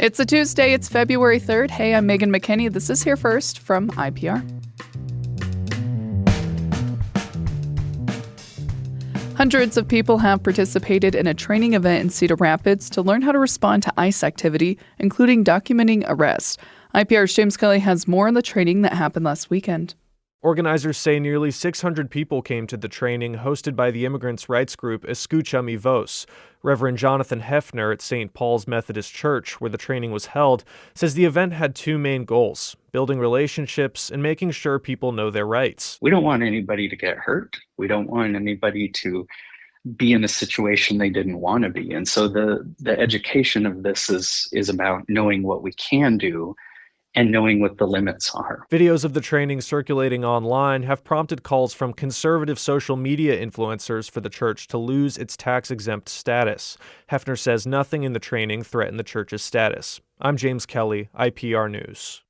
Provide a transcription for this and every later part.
It's a Tuesday, it's February 3rd. Hey, I'm Megan McKinney. This is Here First from IPR. Hundreds of people have participated in a training event in Cedar Rapids to learn how to respond to ICE activity, including documenting arrests. IPR's James Kelly has more on the training that happened last weekend. Organizers say nearly 600 people came to the training hosted by the immigrants' rights group Escucha Mi Voz. Reverend Jonathan Hefner at St. Paul's Methodist Church, where the training was held, says the event had two main goals: building relationships and making sure people know their rights. We don't want anybody to get hurt. We don't want anybody to be in a situation they didn't want to be. And so the education of this is about knowing what we can do and knowing what the limits are. Videos of the training circulating online have prompted calls from conservative social media influencers for the church to lose its tax-exempt status. Hefner says nothing in the training threatened the church's status. I'm James Kelly, IPR News.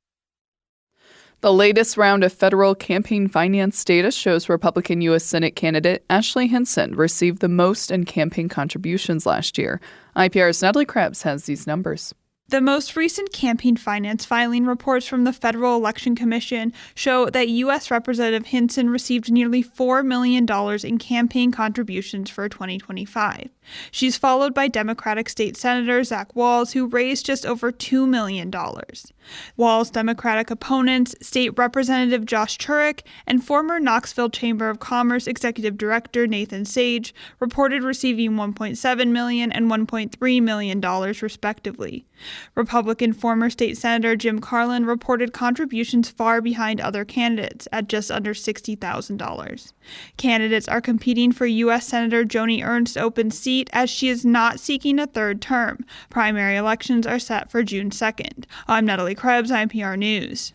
The latest round of federal campaign finance data shows Republican U.S. Senate candidate Ashley Hinson received the most in campaign contributions last year. IPR's Natalie Krebs has these numbers. The most recent campaign finance filing reports from the Federal Election Commission show that U.S. Representative Hinson received nearly $4 million in campaign contributions for 2025. She's followed by Democratic State Senator Zach Wahls, who raised just over $2 million. Wahls' Democratic opponents, State Representative Josh Turek and former Knoxville Chamber of Commerce Executive Director Nathan Sage, reported receiving $1.7 million and $1.3 million, respectively. Republican former state senator Jim Carlin reported contributions far behind other candidates at just under $60,000. Candidates are competing for U.S. Senator Joni Ernst's open seat as she is not seeking a third term. Primary elections are set for June 2nd. I'm Natalie Krebs, IPR News.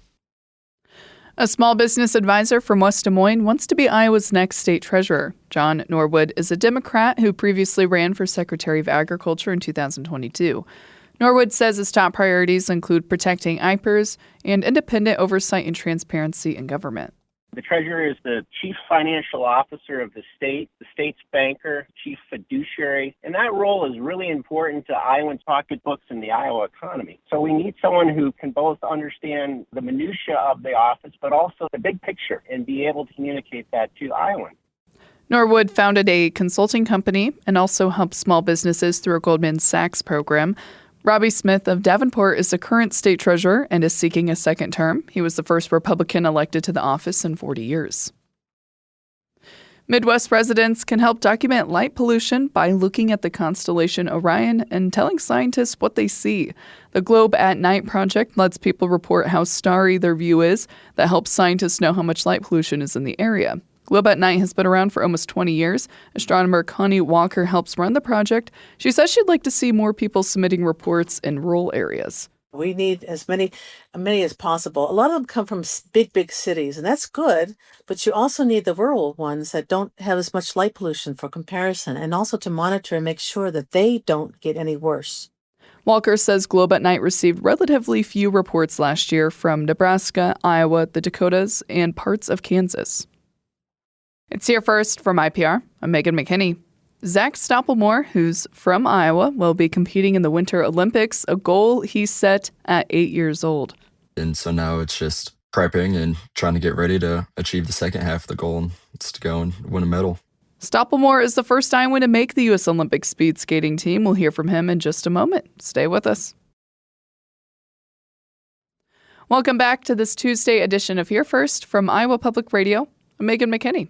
A small business advisor from West Des Moines wants to be Iowa's next state treasurer. John Norwood is a Democrat who previously ran for Secretary of Agriculture in 2022. Norwood says his top priorities include protecting IPERs and independent oversight and transparency in government. The treasurer is the chief financial officer of the state's banker, chief fiduciary, and that role is really important to Iowans' pocketbooks and the Iowa economy. So we need someone who can both understand the minutia of the office, but also the big picture and be able to communicate that to Iowans. Norwood founded a consulting company and also helps small businesses through a Goldman Sachs program. Robbie Smith of Davenport is the current state treasurer and is seeking a second term. He was the first Republican elected to the office in 40 years. Midwest residents can help document light pollution by looking at the constellation Orion and telling scientists what they see. The Globe at Night project lets people report how starry their view is. That helps scientists know how much light pollution is in the area. Globe at Night has been around for almost 20 years. Astronomer Connie Walker helps run the project. She says she'd like to see more people submitting reports in rural areas. We need as many as possible. A lot of them come from big cities, and that's good, but you also need the rural ones that don't have as much light pollution for comparison, and also to monitor and make sure that they don't get any worse. Walker says Globe at Night received relatively few reports last year from Nebraska, Iowa, the Dakotas, and parts of Kansas. It's Here First from IPR. I'm Megan McKinney. Zach Stoppelmoor, who's from Iowa, will be competing in the Winter Olympics, a goal he set at 8 years old. And so now it's just prepping and trying to get ready to achieve the second half of the goal, and it's to go and win a medal. Stoppelmoor is the first Iowan to make the U.S. Olympic speed skating team. We'll hear from him in just a moment. Stay with us. Welcome back to this Tuesday edition of Here First from Iowa Public Radio. I'm Megan McKinney.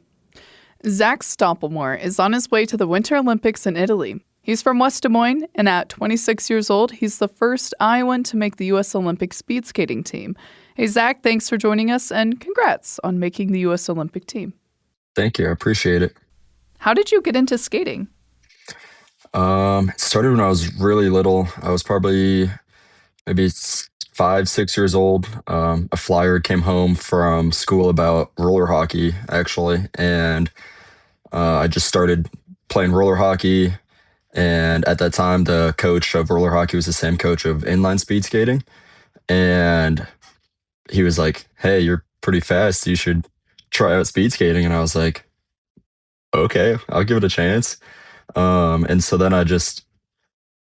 Zach Stoppelmoor is on his way to the Winter Olympics in Italy. He's from West Des Moines, and at 26 years old, he's the first Iowan to make the U.S. Olympic speed skating team. Hey, Zach, thanks for joining us, and congrats on making the U.S. Olympic team. Thank you. I appreciate it. How did you get into skating? It started when I was really little. I was probably maybe 5, 6 years old. A flyer came home from school about roller hockey, actually, and I just started playing roller hockey. And at that time, the coach of roller hockey was the same coach of inline speed skating. And he was like, "Hey, you're pretty fast. You should try out speed skating." And I was like, "Okay, I'll give it a chance." And so then I don't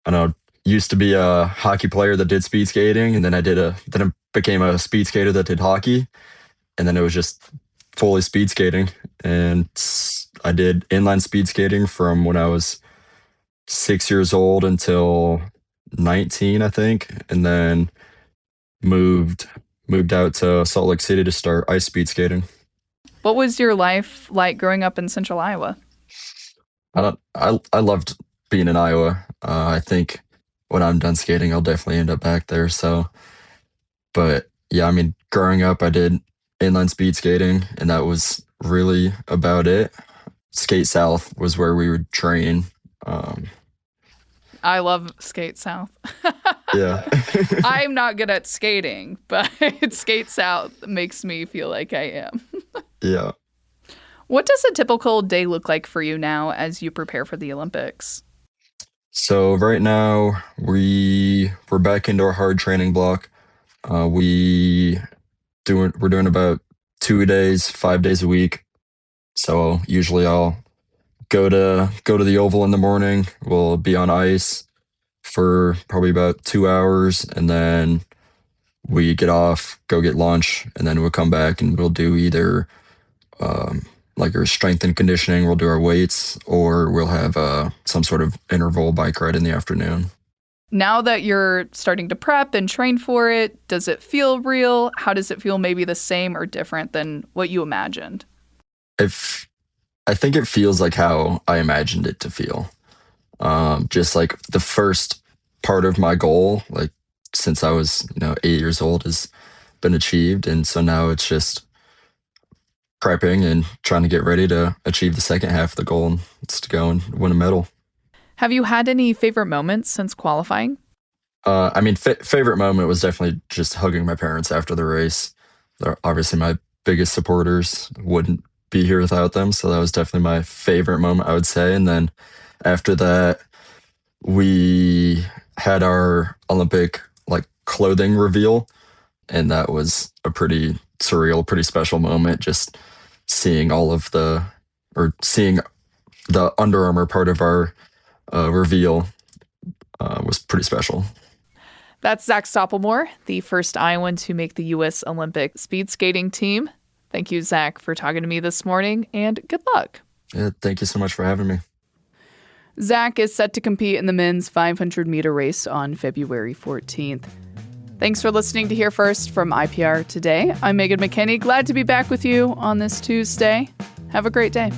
know, used to be a hockey player that did speed skating, and then I became a speed skater that did hockey, and then it was just fully speed skating. And I did inline speed skating from when I was 6 years old until 19, I think, and then moved out to Salt Lake City to start ice speed skating. What was your life like growing up in central Iowa? I loved being in Iowa. I think when I'm done skating, I'll definitely end up back there. So, but yeah, I mean, growing up, I did inline speed skating, and that was really about it. Skate South was where we would train. I love Skate South. Yeah. I'm not good at skating, but Skate South makes me feel like I am. Yeah. What does a typical day look like for you now as you prepare for the Olympics? So right now we're back into our hard training block. We're doing about 2 days, 5 days a week. So usually I'll go to the oval in the morning. We'll be on ice for probably about 2 hours, and then we get off, go get lunch, and then we'll come back and we'll do either um, like our strength and conditioning. We'll do our weights, or we'll have some sort of interval bike ride in the afternoon. Now that you're starting to prep and train for it, does it feel real? How does it feel, maybe the same or different than what you imagined? If I think it feels like how I imagined it to feel. Just like the first part of my goal, like since I was 8 years old, has been achieved, and so now it's just prepping and trying to get ready to achieve the second half of the goal, and it's to go and win a medal. Have you had any favorite moments since qualifying? I mean, favorite moment was definitely just hugging my parents after the race. They're obviously my biggest supporters. Wouldn't be here without them, so that was definitely my favorite moment, I would say. And then after that, we had our Olympic clothing reveal, and that was a pretty surreal, pretty special moment. Just seeing seeing the Under Armour part of our reveal was pretty special. That's Zach Stoppelmore, the first Iowan to make the U.S. Olympic speed skating team. Thank you, Zach, for talking to me this morning, and good luck. Yeah, thank you so much for having me. Zach is set to compete in the men's 500-meter race on February 14th. Thanks for listening to Here First from IPR Today. I'm Megan McKinney. Glad to be back with you on this Tuesday. Have a great day.